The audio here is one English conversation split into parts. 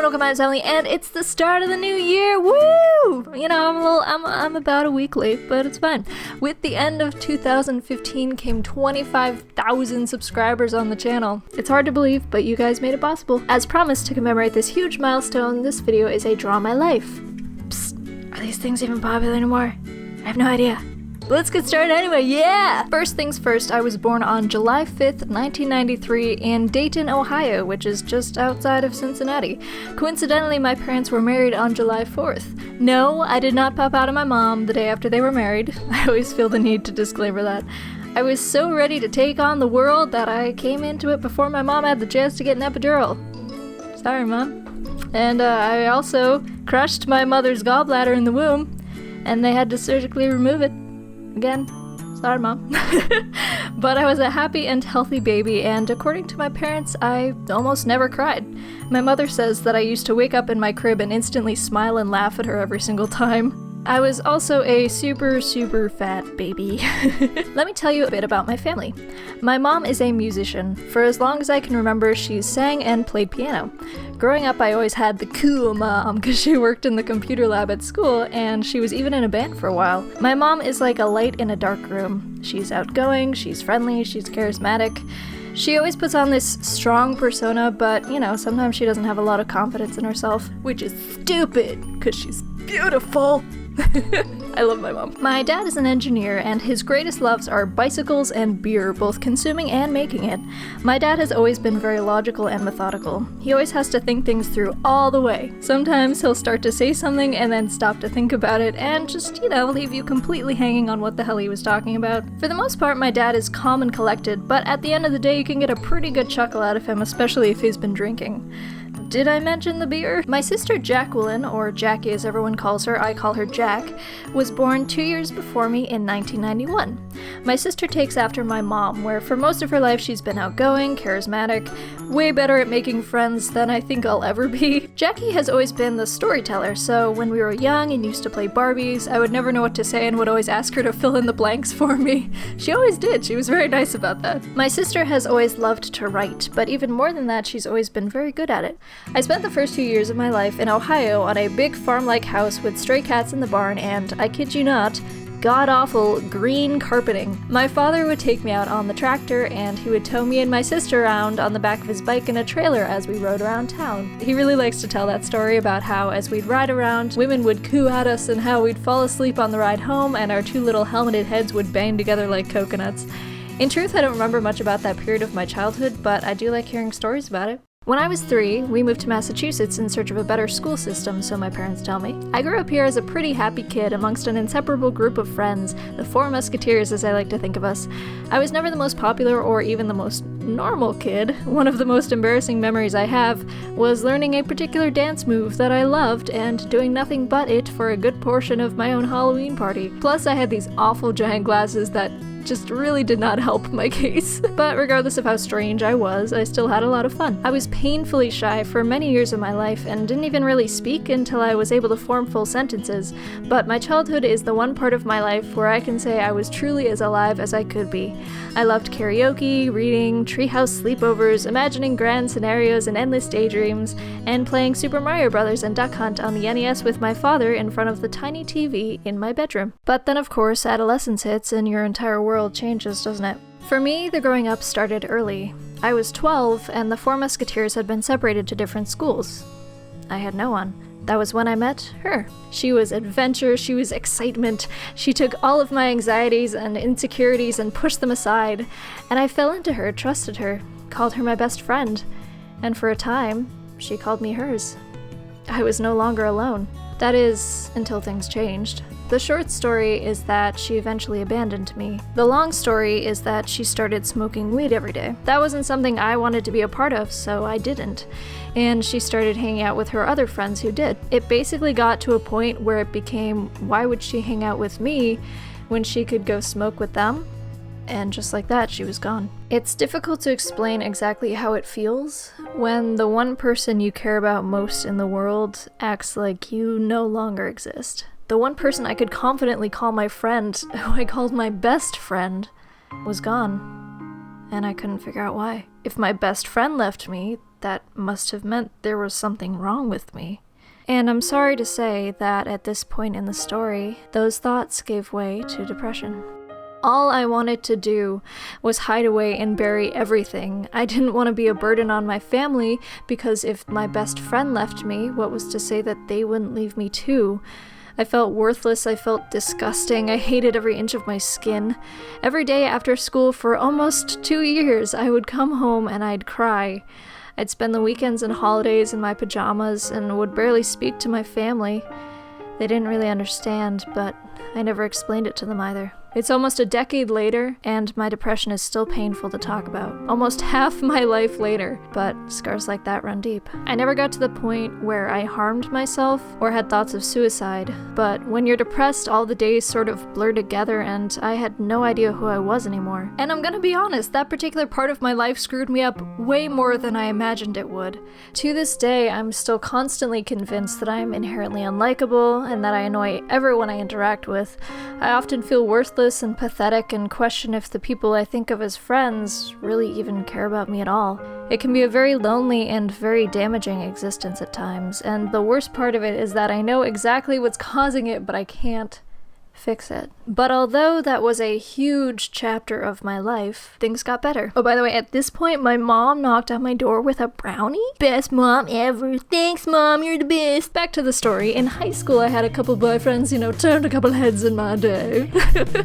welcome my family, and it's the start of the new year. Woo! You know, I'm about a week late, but it's fine. With the end of 2015 came 25,000 subscribers on the channel. It's hard to believe, but you guys made it possible. As promised, to commemorate this huge milestone, this video is a Draw My Life. Psst, are these things even popular anymore? I have no idea. Let's get started anyway, yeah! First things first, I was born on July 5th, 1993 in Dayton, Ohio, which is just outside of Cincinnati. Coincidentally, my parents were married on July 4th. No, I did not pop out of my mom the day after they were married. I always feel the need to disclaimer that. I was so ready to take on the world that I came into it before my mom had the chance to get an epidural. Sorry, Mom. And I also crushed my mother's gallbladder in the womb, and they had to surgically remove it. Again, sorry Mom. But I was a happy and healthy baby, and according to my parents, I almost never cried. My mother says that I used to wake up in my crib and instantly smile and laugh at her every single time. I was also a super fat baby. Let me tell you a bit about my family. My mom is a musician. For as long as I can remember, she sang and played piano. Growing up, I always had the cool mom because she worked in the computer lab at school, and she was even in a band for a while. My mom is like a light in a dark room. She's outgoing, she's friendly, she's charismatic. She always puts on this strong persona, but, you know, sometimes she doesn't have a lot of confidence in herself, which is stupid, because she's beautiful. I love my mom. My dad is an engineer, and his greatest loves are bicycles and beer, both consuming and making it. My dad has always been very logical and methodical. He always has to think things through all the way. Sometimes he'll start to say something and then stop to think about it and just, you know, leave you completely hanging on what the hell he was talking about. For the most part, my dad is calm and collected, but at the end of the day, you can get a pretty good chuckle out of him, especially if he's been drinking. Did I mention the beer? My sister Jacqueline, or Jackie as everyone calls her, I call her Jack, was born 2 years before me in 1991. My sister takes after my mom, where for most of her life she's been outgoing, charismatic, way better at making friends than I think I'll ever be. Jackie has always been the storyteller, so when we were young and used to play Barbies, I would never know what to say and would always ask her to fill in the blanks for me. She always did, she was very nice about that. My sister has always loved to write, but even more than that, she's always been very good at it. I spent the first 2 years of my life in Ohio on a big farm-like house with stray cats in the barn and, I kid you not, god-awful green carpeting. My father would take me out on the tractor, and he would tow me and my sister around on the back of his bike in a trailer as we rode around town. He really likes to tell that story about how, as we'd ride around, women would coo at us and how we'd fall asleep on the ride home and our two little helmeted heads would bang together like coconuts. In truth, I don't remember much about that period of my childhood, but I do like hearing stories about it. When I was 3, we moved to Massachusetts in search of a better school system, so my parents tell me. I grew up here as a pretty happy kid amongst an inseparable group of friends, the Four Musketeers as I like to think of us. I was never the most popular or even the most normal kid. One of the most embarrassing memories I have was learning a particular dance move that I loved and doing nothing but it for a good portion of my own Halloween party. Plus I had these awful giant glasses that just really did not help my case. But regardless of how strange I was, I still had a lot of fun. I was painfully shy for many years of my life and didn't even really speak until I was able to form full sentences, but my childhood is the one part of my life where I can say I was truly as alive as I could be. I loved karaoke, reading, treehouse sleepovers, imagining grand scenarios and endless daydreams, and playing Super Mario Bros. And Duck Hunt on the NES with my father in front of the tiny TV in my bedroom. But then of course adolescence hits and your entire world changes, doesn't it? For me, the growing up started early. I was 12, and the Four Musketeers had been separated to different schools. I had no one. That was when I met her. She was adventure, she was excitement. She took all of my anxieties and insecurities and pushed them aside. And I fell into her, trusted her, called her my best friend. And for a time, she called me hers. I was no longer alone. That is, until things changed. The short story is that she eventually abandoned me. The long story is that she started smoking weed every day. That wasn't something I wanted to be a part of, so I didn't. And she started hanging out with her other friends who did. It basically got to a point where it became, why would she hang out with me when she could go smoke with them? And just like that, she was gone. It's difficult to explain exactly how it feels when the one person you care about most in the world acts like you no longer exist. The one person I could confidently call my friend, who I called my best friend, was gone. And I couldn't figure out why. If my best friend left me, that must have meant there was something wrong with me. And I'm sorry to say that at this point in the story, those thoughts gave way to depression. All I wanted to do was hide away and bury everything. I didn't want to be a burden on my family, because if my best friend left me, what was to say that they wouldn't leave me too? I felt worthless, I felt disgusting, I hated every inch of my skin. Every day after school for almost 2 years, I would come home and I'd cry. I'd spend the weekends and holidays in my pajamas and would barely speak to my family. They didn't really understand, but I never explained it to them either. It's almost a decade later, and my depression is still painful to talk about. Almost half my life later, but scars like that run deep. I never got to the point where I harmed myself or had thoughts of suicide, but when you're depressed, all the days sort of blur together, and I had no idea who I was anymore. And I'm gonna be honest, that particular part of my life screwed me up way more than I imagined it would. To this day, I'm still constantly convinced that I'm inherently unlikable and that I annoy everyone I interact with. I often feel worthless and pathetic and question if the people I think of as friends really even care about me at all. It can be a very lonely and very damaging existence at times, and the worst part of it is that I know exactly what's causing it, but I can't fix it. But although that was a huge chapter of my life, things got better. Oh, by the way, at this point, my mom knocked on my door with a brownie. Best mom ever. Thanks, Mom, you're the best. Back to the story. In high school, I had a couple boyfriends, turned a couple heads in my day.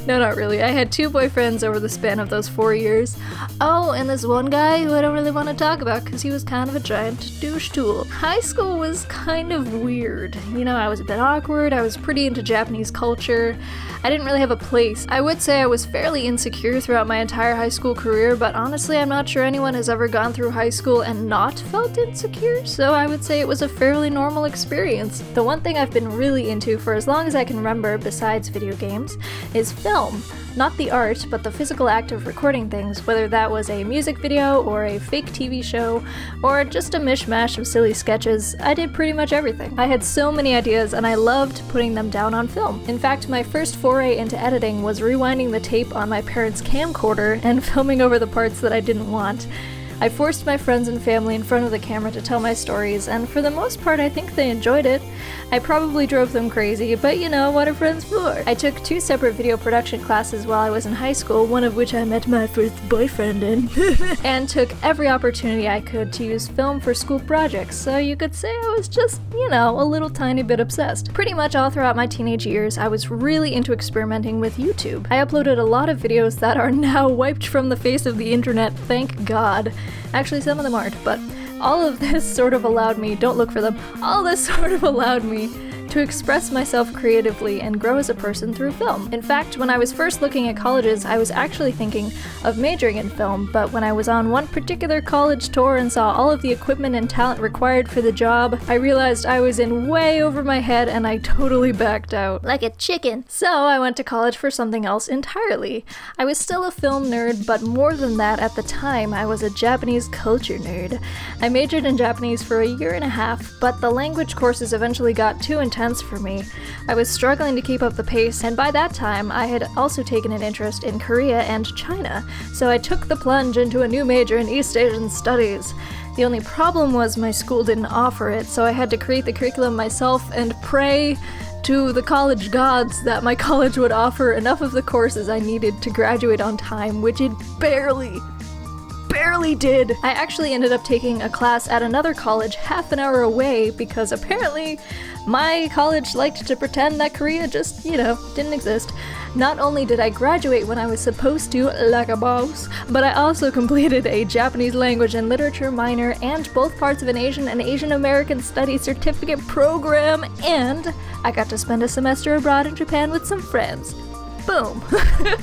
No, not really. I had 2 boyfriends over the span of those 4 years. Oh, and this one guy who I don't really want to talk about because he was kind of a giant douche tool. High school was kind of weird. I was a bit awkward. I was pretty into Japanese culture. I didn't really have a place. I would say I was fairly insecure throughout my entire high school career, but honestly, I'm not sure anyone has ever gone through high school and not felt insecure, so I would say it was a fairly normal experience. The one thing I've been really into for as long as I can remember, besides video games, is film. Not the art, but the physical act of recording things, whether that was a music video or a fake TV show, or just a mishmash of silly sketches. I did pretty much everything. I had so many ideas and I loved putting them down on film. In fact, my first foray into editing was rewinding the tape on my parents' camcorder and filming over the parts that I didn't want. I forced my friends and family in front of the camera to tell my stories, and for the most part I think they enjoyed it. I probably drove them crazy, but what are friends for? I took 2 separate video production classes while I was in high school, one of which I met my first boyfriend in, and took every opportunity I could to use film for school projects, so you could say I was just, a little tiny bit obsessed. Pretty much all throughout my teenage years, I was really into experimenting with YouTube. I uploaded a lot of videos that are now wiped from the face of the internet, thank God. Actually, some of them aren't, but all of this sort of allowed me, don't look for them, all this sort of allowed me to express myself creatively and grow as a person through film. In fact, when I was first looking at colleges, I was actually thinking of majoring in film, but when I was on one particular college tour and saw all of the equipment and talent required for the job, I realized I was in way over my head and I totally backed out. Like a chicken. So I went to college for something else entirely. I was still a film nerd, but more than that, at the time, I was a Japanese culture nerd. I majored in Japanese for 1.5 years, but the language courses eventually got too intense for me. I was struggling to keep up the pace, and by that time I had also taken an interest in Korea and China, so I took the plunge into a new major in East Asian Studies. The only problem was my school didn't offer it, so I had to create the curriculum myself and pray to the college gods that my college would offer enough of the courses I needed to graduate on time, which it barely did. I actually ended up taking a class at another college half an hour away because apparently my college liked to pretend that Korea just, didn't exist. Not only did I graduate when I was supposed to, like a boss, but I also completed a Japanese language and literature minor and both parts of an Asian and Asian American Studies certificate program, and I got to spend a semester abroad in Japan with some friends. Boom.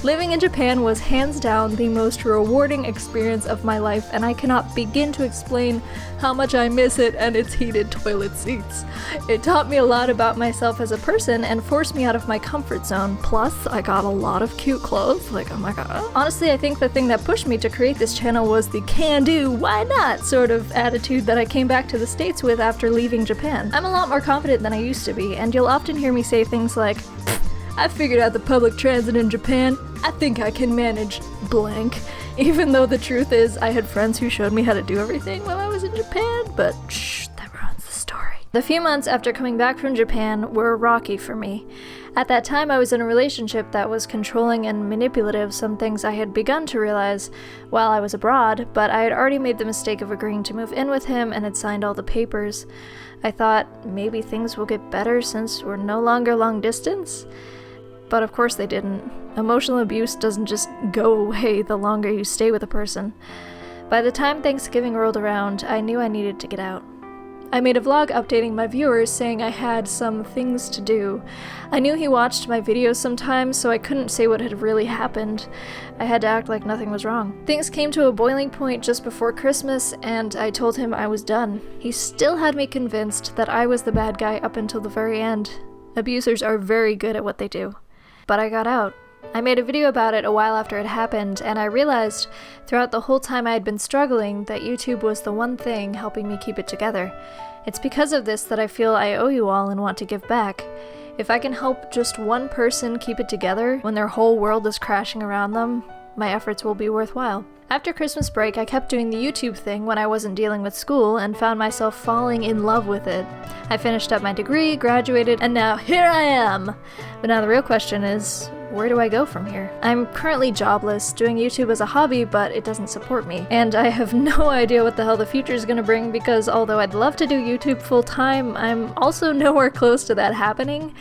Living in Japan was hands down the most rewarding experience of my life, and I cannot begin to explain how much I miss it and its heated toilet seats. It taught me a lot about myself as a person and forced me out of my comfort zone. Plus, I got a lot of cute clothes, oh my god. Honestly, I think the thing that pushed me to create this channel was the can-do, why not sort of attitude that I came back to the States with after leaving Japan. I'm a lot more confident than I used to be, and you'll often hear me say things like, I figured out the public transit in Japan. I think I can manage blank. Even though the truth is I had friends who showed me how to do everything while I was in Japan, but shh, that ruins the story. The few months after coming back from Japan were rocky for me. At that time, I was in a relationship that was controlling and manipulative, some things I had begun to realize while I was abroad, but I had already made the mistake of agreeing to move in with him and had signed all the papers. I thought maybe things will get better since we're no longer long distance. But of course they didn't. Emotional abuse doesn't just go away the longer you stay with a person. By the time Thanksgiving rolled around, I knew I needed to get out. I made a vlog updating my viewers saying I had some things to do. I knew he watched my videos sometimes, so I couldn't say what had really happened. I had to act like nothing was wrong. Things came to a boiling point just before Christmas, and I told him I was done. He still had me convinced that I was the bad guy up until the very end. Abusers are very good at what they do. But I got out. I made a video about it a while after it happened, and I realized throughout the whole time I had been struggling that YouTube was the one thing helping me keep it together. It's because of this that I feel I owe you all and want to give back. If I can help just one person keep it together when their whole world is crashing around them, my efforts will be worthwhile. After Christmas break, I kept doing the YouTube thing when I wasn't dealing with school and found myself falling in love with it. I finished up my degree, graduated, and now here I am! But now the real question is, where do I go from here? I'm currently jobless, doing YouTube as a hobby, but it doesn't support me. And I have no idea what the hell the future is gonna bring because although I'd love to do YouTube full-time, I'm also nowhere close to that happening.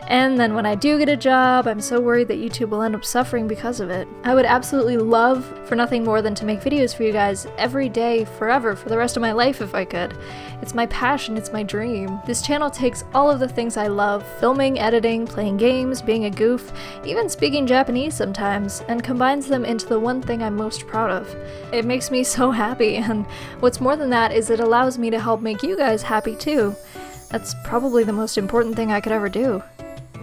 And then when I do get a job, I'm so worried that YouTube will end up suffering because of it. I would absolutely love for nothing more than to make videos for you guys every day, forever, for the rest of my life if I could. It's my passion, it's my dream. This channel takes all of the things I love, filming, editing, playing games, being a goof, even speaking Japanese sometimes, and combines them into the one thing I'm most proud of. It makes me so happy, and what's more than that is it allows me to help make you guys happy too. That's probably the most important thing I could ever do.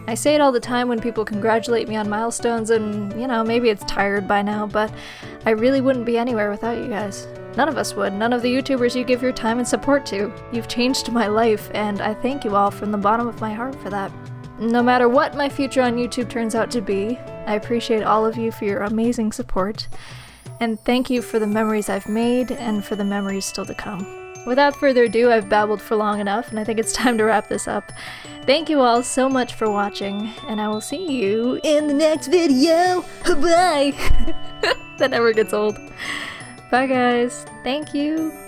I say it all the time when people congratulate me on milestones and, you know, maybe it's tired by now, but I really wouldn't be anywhere without you guys. None of us would. None of the YouTubers you give your time and support to. You've changed my life, and I thank you all from the bottom of my heart for that. No matter what my future on YouTube turns out to be, I appreciate all of you for your amazing support, and thank you for the memories I've made and for the memories still to come. Without further ado, I've babbled for long enough, and I think it's time to wrap this up. Thank you all so much for watching, and I will see you in the next video! Bye! That never gets old. Bye guys. Thank you.